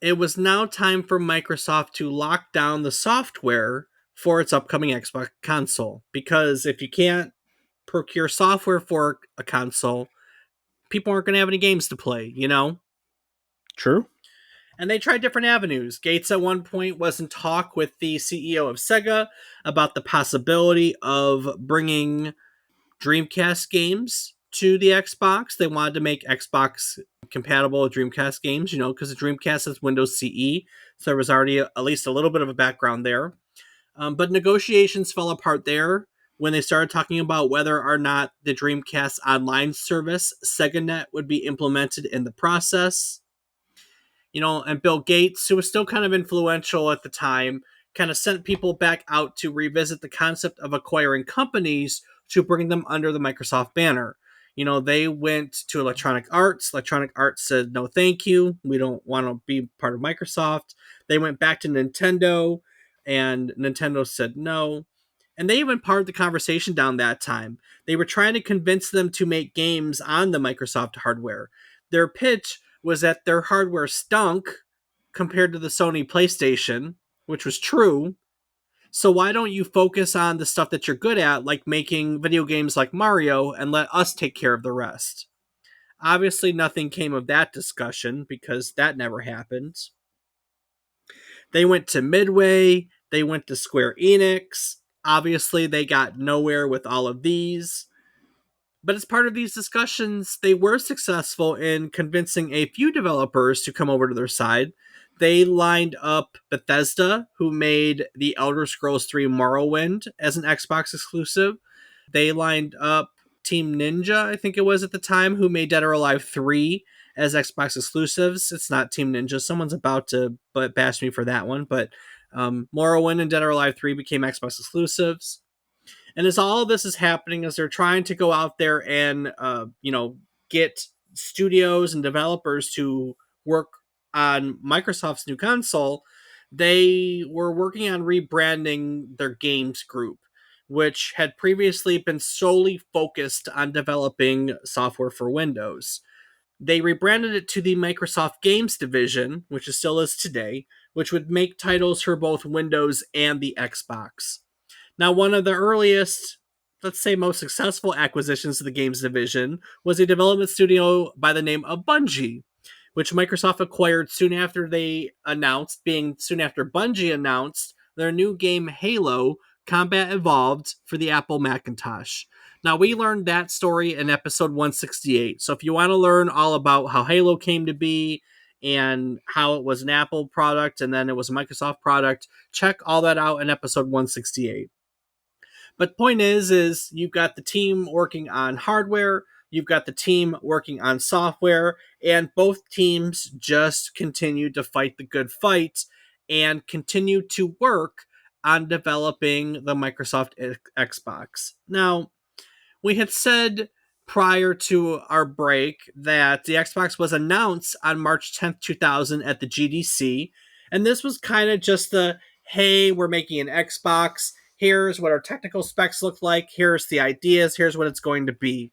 it was now time for Microsoft to lock down the software for its upcoming Xbox console. Because if you can't procure software for a console, people aren't going to have any games to play, you know? True. And they tried different avenues. Gates at one point was in talk with the CEO of Sega about the possibility of bringing Dreamcast games to the Xbox. They wanted to make Xbox compatible with Dreamcast games, you know, because the Dreamcast is Windows CE. So there was already at least a little bit of a background there. But negotiations fell apart there when they started talking about whether or not the Dreamcast online service, SegaNet, would be implemented in the process. You know, and Bill Gates, who was still kind of influential at the time, kind of sent people back out to revisit the concept of acquiring companies to bring them under the Microsoft banner. You know, they went to Electronic Arts. Electronic Arts said, no, thank you. We don't want to be part of Microsoft. They went back to Nintendo, and Nintendo said no. And they even parted the conversation down that time. They were trying to convince them to make games on the Microsoft hardware. Their pitch was that their hardware stunk compared to the Sony PlayStation, which was true. So why don't you focus on the stuff that you're good at, like making video games like Mario, and let us take care of the rest? Obviously, nothing came of that discussion because that never happened. They went to Midway, they went to Square Enix. Obviously, they got nowhere with all of these. But as part of these discussions, they were successful in convincing a few developers to come over to their side. They lined up Bethesda, who made The Elder Scrolls 3 Morrowind as an Xbox exclusive. They lined up Team Ninja, I think it was at the time, who made Dead or Alive 3 as Xbox exclusives. It's not Team Ninja. Someone's about to bash me for that one, but Morrowind and Dead or Alive 3 became Xbox exclusives. And as all of this is happening, as they're trying to go out there and, get studios and developers to work on Microsoft's new console, they were working on rebranding their games group, which had previously been solely focused on developing software for Windows. They rebranded it to the Microsoft Games Division, which it still is today, which would make titles for both Windows and the Xbox. Now, one of the earliest, let's say most successful acquisitions of the games division was a development studio by the name of Bungie, which Microsoft acquired soon after Bungie announced their new game Halo Combat Evolved for the Apple Macintosh. Now, we learned that story in episode 168. So if you want to learn all about how Halo came to be and how it was an Apple product and then it was a Microsoft product, check all that out in episode 168. But point is you've got the team working on hardware, you've got the team working on software, and both teams just continue to fight the good fight and continue to work on developing the Microsoft Xbox. Now, we had said prior to our break that the Xbox was announced on March 10th, 2000 at the GDC, and this was kind of just the, hey, we're making an Xbox. here's what our technical specs look like, here's the ideas, here's what it's going to be.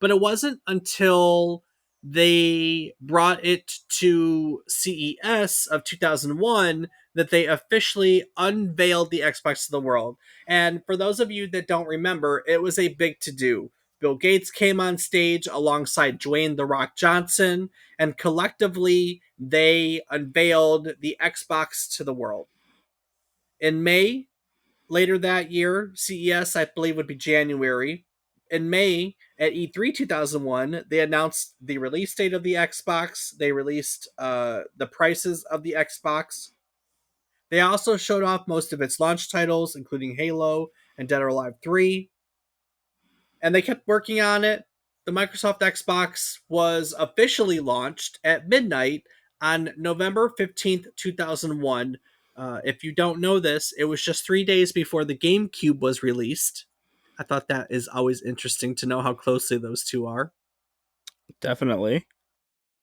But it wasn't until they brought it to CES of 2001 that they officially unveiled the Xbox to the world. And for those of you that don't remember, it was a big to do. Bill Gates came on stage alongside Dwayne "The Rock" Johnson, and collectively they unveiled the Xbox to the world. In May, later that year, CES, I believe, would be January. In May, at E3 2001, they announced the release date of the Xbox. They released the prices of the Xbox. They also showed off most of its launch titles, including Halo and Dead or Alive 3. And they kept working on it. The Microsoft Xbox was officially launched at midnight on November 15th, 2001. If you don't know this, it was just 3 days before the GameCube was released. I thought that is always interesting to know how closely those two are. Definitely.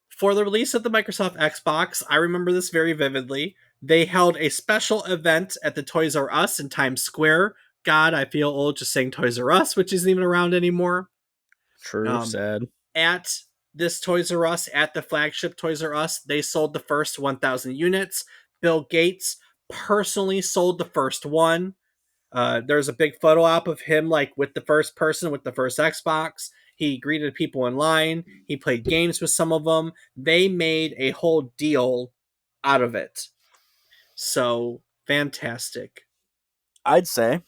For the release of the Microsoft Xbox, I remember this very vividly. They held a special event at the Toys R Us in Times Square. God, I feel old just saying Toys R Us, which isn't even around anymore. True. Um, Sad. at this Toys R Us, at the flagship Toys R Us, they sold the first 1,000 units. Bill Gates personally sold the first one. There's a big photo op of him like with the first person with the first Xbox. He greeted people in line. He played games with some of them. They made a whole deal out of it. So fantastic. I'd say.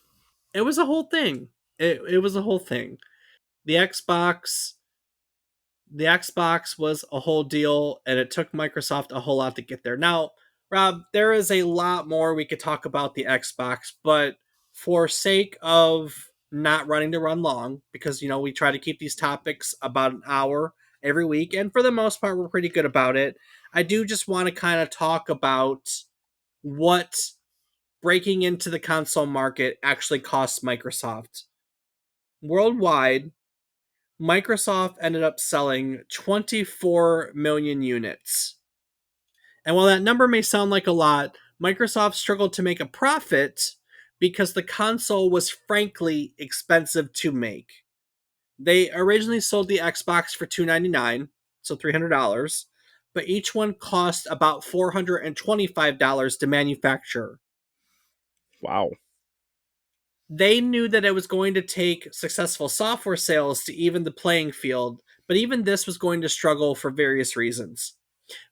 It was a whole thing. It was a whole thing. The Xbox the Xbox was a whole deal, and it took Microsoft a whole lot to get there. Now, Rob, there is a lot more we could talk about the Xbox, but for sake of not running to run long, because we try to keep these topics about an hour every week, and for the most part, we're pretty good about it. I do just want to kind of talk about what breaking into the console market actually costs Microsoft. Worldwide, Microsoft ended up selling 24 million units. And while that number may sound like a lot, Microsoft struggled to make a profit because the console was frankly expensive to make. They originally sold the Xbox for $299, so $300, but each one cost about $425 to manufacture. Wow. They knew that it was going to take successful software sales to even the playing field, but even this was going to struggle for various reasons.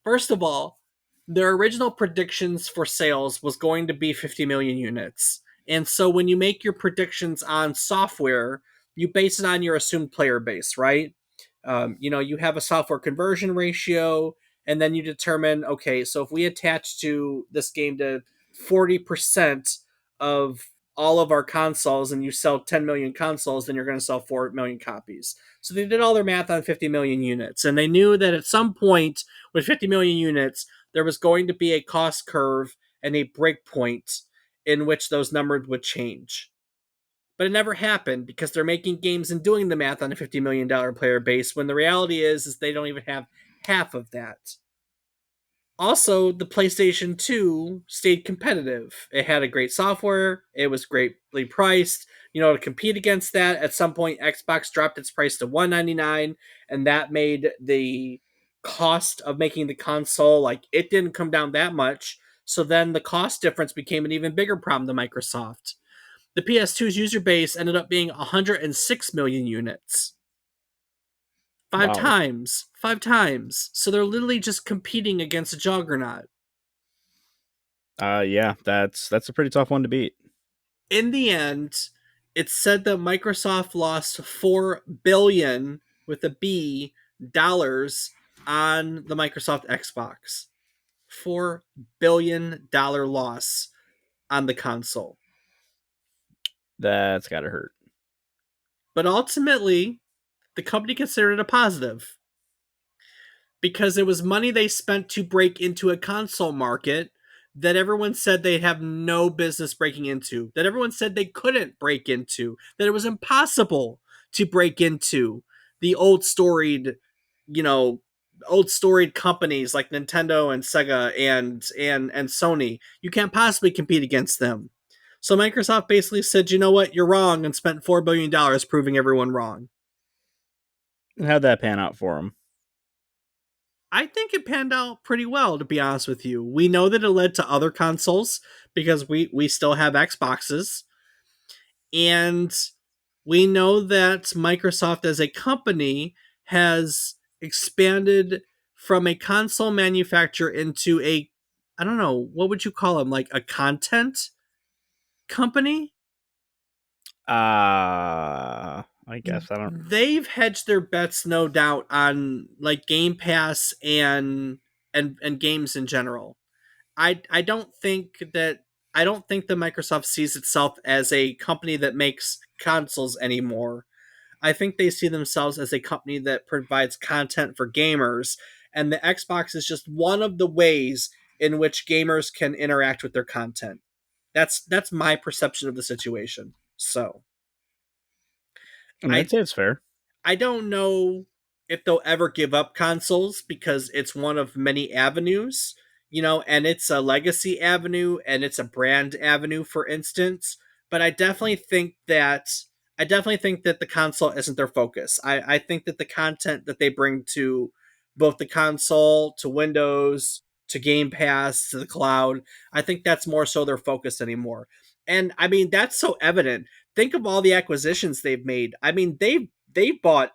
First of all, their original predictions for sales was going to be 50 million units. And so when you make your predictions on software, you base it on your assumed player base, right? You have a software conversion ratio, and then you determine, okay, so if we attach to this game to 40% of all of our consoles and you sell 10 million consoles, then you're going to sell 4 million copies. So they did all their math on 50 million units. And they knew that at some point with 50 million units, there was going to be a cost curve and a break point in which those numbers would change. But it never happened because they're making games and doing the math on a $50 million player base when the reality is they don't even have half of that. Also, the PlayStation 2 stayed competitive. It had a great software, it was greatly priced. To compete against that, at some point Xbox dropped its price to $199, and that made the cost of making the console, like, it didn't come down that much. So then the cost difference became an even bigger problem to Microsoft. The PS2's user base ended up being 106 million units. Five Wow. times. Five times. So they're literally just competing against a juggernaut. Yeah, that's a pretty tough one to beat. In the end, it's said that Microsoft lost 4 billion with a B dollars on the Microsoft Xbox. $4 billion loss on the console. That's gotta hurt. But ultimately, the company considered it a positive because it was money they spent to break into a console market that everyone said they have no business breaking into, that everyone said they couldn't break into, that it was impossible to break into the you know, old storied companies like Nintendo and Sega and Sony. You can't possibly compete against them. So Microsoft basically said, you know what, you're wrong, and spent $4 billion proving everyone wrong. And how'd that pan out for them? I think it panned out pretty well, to be honest with you. We know that it led to other consoles because we still have Xboxes. And we know that Microsoft as a company has expanded from a console manufacturer into a, I don't know, what would you call them? Like a content company? I guess I don't. They've hedged their bets, no doubt, on like Game Pass and games in general. I don't think that Microsoft sees itself as a company that makes consoles anymore. I think they see themselves as a company that provides content for gamers, and the Xbox is just one of the ways in which gamers can interact with their content. That's my perception of the situation. So I mean, I'd I say it's fair. I don't know if they'll ever give up consoles because it's one of many avenues, and it's a legacy avenue and it's a brand avenue, for instance. But I definitely think that the console isn't their focus. I think that the content that they bring to both the console, to Windows, to Game Pass, to the cloud, I think that's more so their focus anymore. And I mean, that's so evident. Think of all the acquisitions they've made. I mean, they bought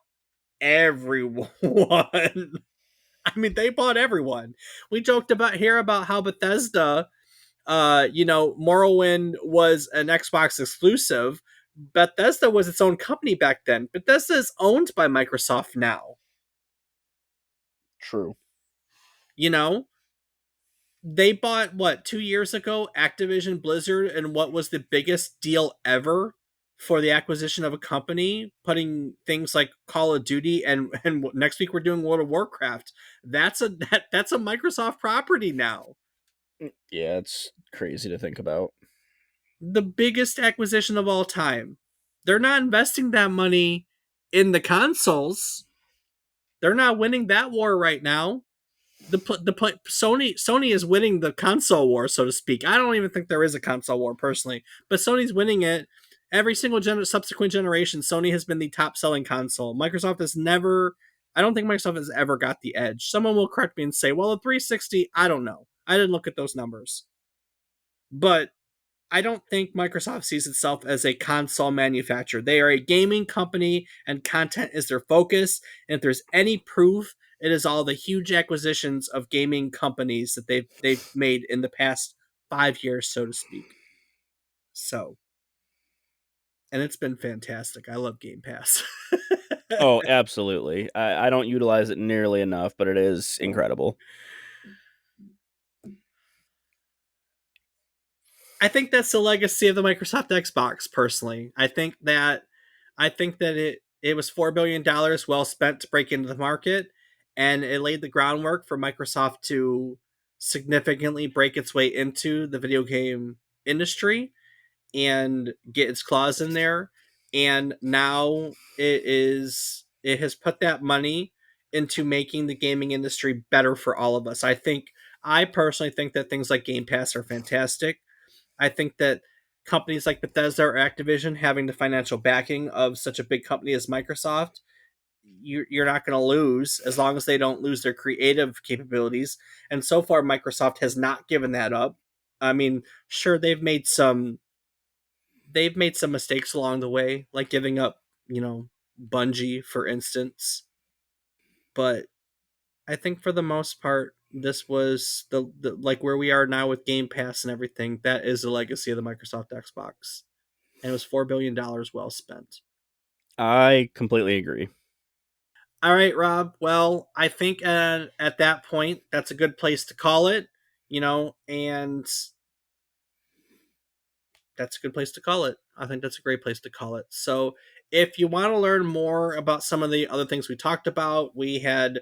everyone. I mean, they bought everyone. We joked about here about how Bethesda, Morrowind was an Xbox exclusive. Bethesda was its own company back then. Bethesda is owned by Microsoft now. True. You know, they bought what 2 years ago Activision Blizzard, and what was the biggest deal ever for the acquisition of a company, putting things like Call of Duty and next week we're doing World of Warcraft. That's a Microsoft property now. Yeah, it's crazy to think about. The biggest acquisition of all time. They're not investing that money in the consoles. They're not winning that war right now. Sony is winning the console war, so to speak. I don't even think there is a console war personally, but Sony's winning it. Every single subsequent generation, Sony has been the top selling console. Microsoft has never. I don't think Microsoft has ever got the edge. Someone will correct me and say, "Well, the 360, I don't know. I didn't look at those numbers." But I don't think Microsoft sees itself as a console manufacturer. They are a gaming company and content is their focus. And if there's any proof, it is all the huge acquisitions of gaming companies that they've made in the past 5 years, so to speak. So, and it's been fantastic. I love Game Pass. Oh, absolutely. I don't utilize it nearly enough, but it is incredible. I think that's the legacy of the Microsoft Xbox. Personally, I think that it was $4 billion well spent to break into the market, and it laid the groundwork for Microsoft to significantly break its way into the video game industry and get its claws in there. And now it has put that money into making the gaming industry better for all of us. I personally think that things like Game Pass are fantastic. I think that companies like Bethesda or Activision having the financial backing of such a big company as Microsoft, you're not going to lose as long as they don't lose their creative capabilities. And so far, Microsoft has not given that up. I mean, sure, they've made some mistakes along the way, like giving up, Bungie, for instance. But I think for the most part, this was the like where we are now with Game Pass and everything. That is the legacy of the Microsoft Xbox, and it was $4 billion well spent. I completely agree. All right, Rob. Well, I think at that point, that's a good place to call it. And that's a good place to call it. I think that's a great place to call it. So, if you want to learn more about some of the other things we talked about, we had,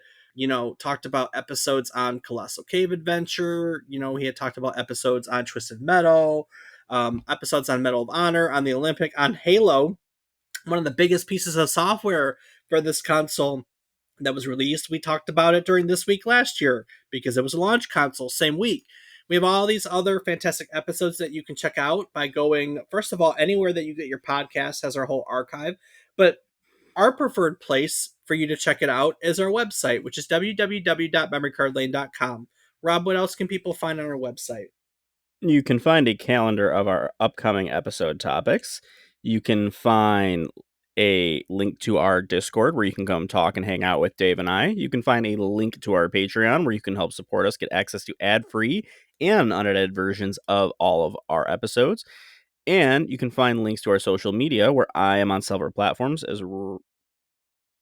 talked about episodes on Colossal Cave Adventure. We had talked about episodes on Twisted Metal, episodes on Medal of Honor, on the Olympic, on Halo, one of the biggest pieces of software for this console that was released. We talked about it during this week last year because it was a launch console, same week. We have all these other fantastic episodes that you can check out by going, first of all, anywhere that you get your podcast has our whole archive. But our preferred place for you to check it out is our website, which is www.memorycardlane.com. Rob, what else can people find on our website? You can find a calendar of our upcoming episode topics. You can find a link to our Discord where you can come talk and hang out with Dave and I. You can find a link to our Patreon where you can help support us, get access to ad-free and unedited versions of all of our episodes. And you can find links to our social media where I am on several platforms as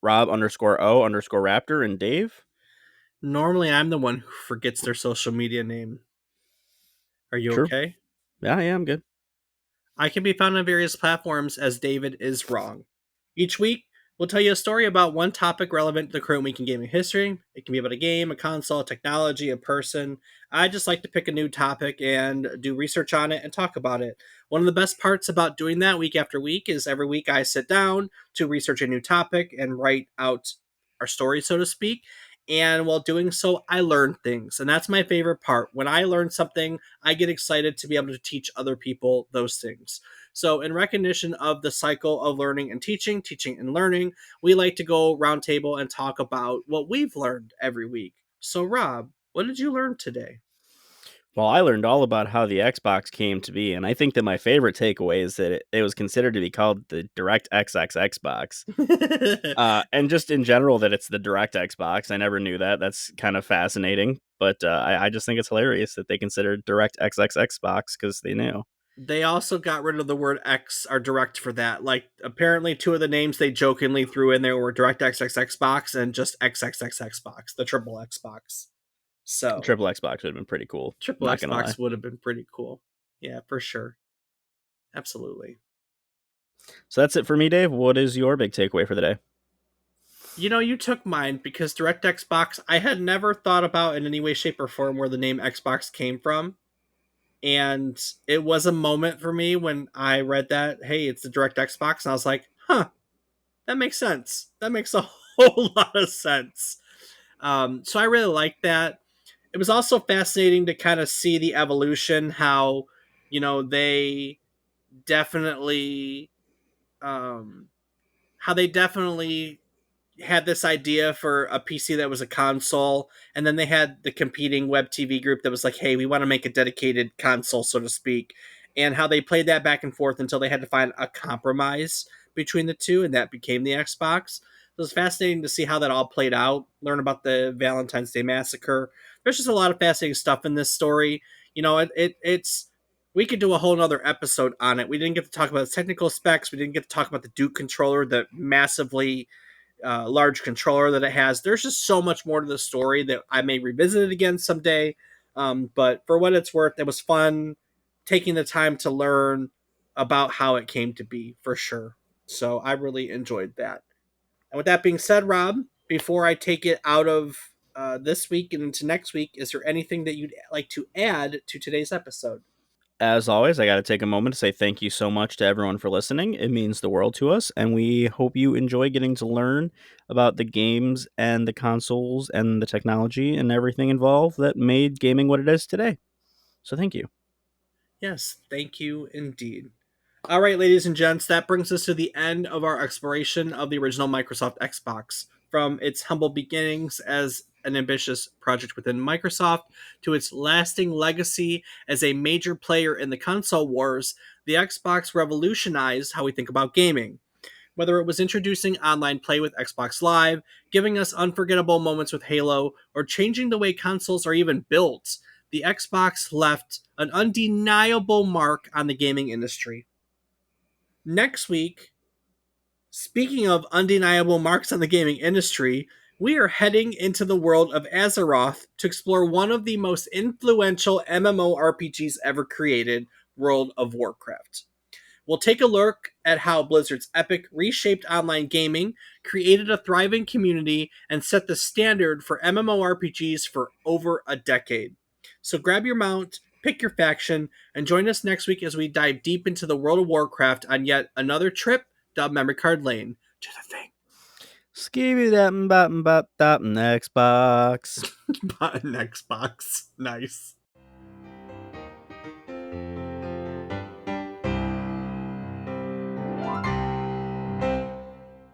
Rob_O_Raptor and Dave. Normally, I'm the one who forgets their social media name. Are you True. okay? Yeah, I'm good. I can be found on various platforms as David is wrong. Each week, we'll tell you a story about one topic relevant to the current week in gaming history. It can be about a game, a console, technology, a person. I just like to pick a new topic and do research on it and talk about it. One of the best parts about doing that week after week is every week I sit down to research a new topic and write out our story, so to speak. And while doing so, I learn things. And that's my favorite part. When I learn something, I get excited to be able to teach other people those things. So, in recognition of the cycle of learning and teaching, teaching and learning, we like to go roundtable and talk about what we've learned every week. So, Rob, what did you learn today? Well, I learned all about how the Xbox came to be, and I think that my favorite takeaway is that it was considered to be called the DirectX Xbox. And just in general, that it's the Direct Xbox. I never knew that. That's kind of fascinating. But I just think it's hilarious that they considered DirectX Xbox because they knew. They also got rid of the word X or direct for that. Like, apparently, two of the names they jokingly threw in there were DirectX Xbox and just XXX Xbox, the triple Xbox. So, Triple Xbox would have been pretty cool. triple Not gonna lie. Xbox would have been pretty cool. Yeah, for sure. Absolutely. So that's it for me, Dave. What is your big takeaway for the day? You know, you took mine because DirectX Box, I had never thought about in any way, shape, or form where the name Xbox came from. And it was a moment for me when I read that, hey, it's the DirectX Box. And I was like, huh, that makes sense. That makes a whole lot of sense. So I really liked that. It was also fascinating to kind of see the evolution, how, they definitely, um, how they definitely had this idea for a PC that was a console, and then they had the competing web TV group that was like, "Hey, we want to make a dedicated console, so to speak," and how they played that back and forth until they had to find a compromise between the two, and that became the Xbox. It was fascinating to see how that all played out. Learn about the Valentine's Day massacre. There's just a lot of fascinating stuff in this story. It's we could do a whole nother episode on it. We didn't get to talk about the technical specs. We didn't get to talk about the Duke controller, the massively large controller that it has. There's just so much more to the story that I may revisit it again someday. But for what it's worth, it was fun taking the time to learn about how it came to be, for sure. So I really enjoyed that. And with that being said, Rob, before I take it out of this week and into next week, is there anything that you'd like to add to today's episode? As always, I got to take a moment to say thank you so much to everyone for listening. It means the world to us, and we hope you enjoy getting to learn about the games and the consoles and the technology and everything involved that made gaming what it is today. So thank you. Yes, thank you indeed. All right, ladies and gents, that brings us to the end of our exploration of the original Microsoft Xbox. From its humble beginnings as an ambitious project within Microsoft to its lasting legacy as a major player in the console wars, the Xbox revolutionized how we think about gaming. Whether it was introducing online play with Xbox Live, giving us unforgettable moments with Halo, or changing the way consoles are even built, the Xbox left an undeniable mark on the gaming industry. Next week, speaking of undeniable marks on the gaming industry, we are heading into the world of Azeroth to explore one of the most influential MMORPGs ever created, World of Warcraft. We'll take a look at how Blizzard's epic reshaped online gaming created a thriving community and set the standard for MMORPGs for over a decade. So grab your mount, pick your faction, and join us next week as we dive deep into the World of Warcraft on yet another trip down memory card lane. To the thing. Skibby that bop Xbox. Button Xbox. Nice.